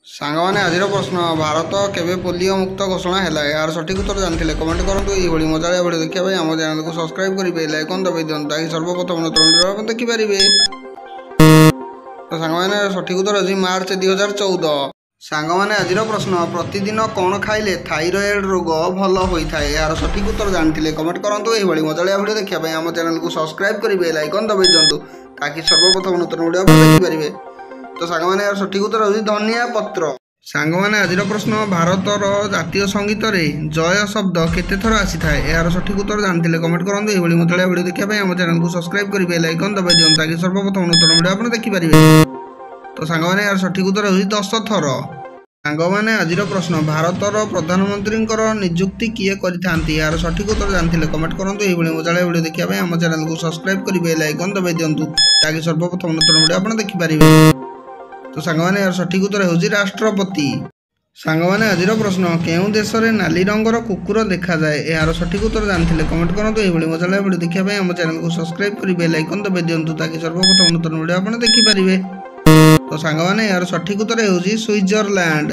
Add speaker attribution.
Speaker 1: सांगमाने आजिर प्रश्न भारत केवे पोलियो मुक्त घोषणा है यार सठिक उत्तर जानते कमेंट करूँ। ये मजाया भिडियो देखा आम चैनल को सब्सक्राइब करेंगे लाइक दबाई दिखाँ ताकि सर्वप्रथम नूतन देखिपारे। तो सांगमाने सठिक उत्तर अच्छी मार्च 2014। सांगमाने आजिर प्रश्न प्रतिदिन कौन खाइले थाइरॉइड रोग भल होता है यार सठिक उत्तर जानते कमेंट करूँ। ये मजाया भिडियो देखा आम चैनल को सब्सक्राइब करेंगे लाइक दबाई दिखाँ ताकि सर्वप्रथम नूतन भिडियो देखिपारे। तो सांगमाने यार सठिक उत्तर होची धनिया पत्र। सांगमाने आजिर प्रश्न भारतर जातीय संगीत रे जय शब्द केते थर आसी थाए यार सठिक उत्तर जानते कमेंट करूँ। ये मजाया भिडियो देखा आम चैनल को सब्सक्राइब करेंगे लाइक दबाई दिखाँ ताकि सर्वप्रथम नूतन भिडियो आप देखिपारे। तो सांगमाने यार सठिक उत्तर होची 10 थर। सांगमाने आजिर प्रश्न भारतर प्रधानमंत्री नियुक्ति किए करिथांती यार सठिक उत्तर जानते कमेंट करूँ। ये मजाया भिडियो देखा आम चैनल को सब्सक्राइब करेंगे लाइक दबाई दिखाँ ताकि सर्वप्रथम नूतन भिडियो आप देखिपारे। तो सांगमाने यार सठिक उत्तर होची राष्ट्रपति। सांगमाने आजिर प्रश्न केउं देश रे नाली रंगर कुकुर देखा जाए यार सठिक उत्तर जानते कमेंट करूँ। ये मजाया भिडियो देखा आम चैनल को सब्सक्राइब करेंगे लाइक दबाई दिखाँ ताकि सर्वप्रथम नूतन भिडियो आप देखिपारे। तो सांगमाने यार सठिक उत्तर होची स्विट्जरलैंड।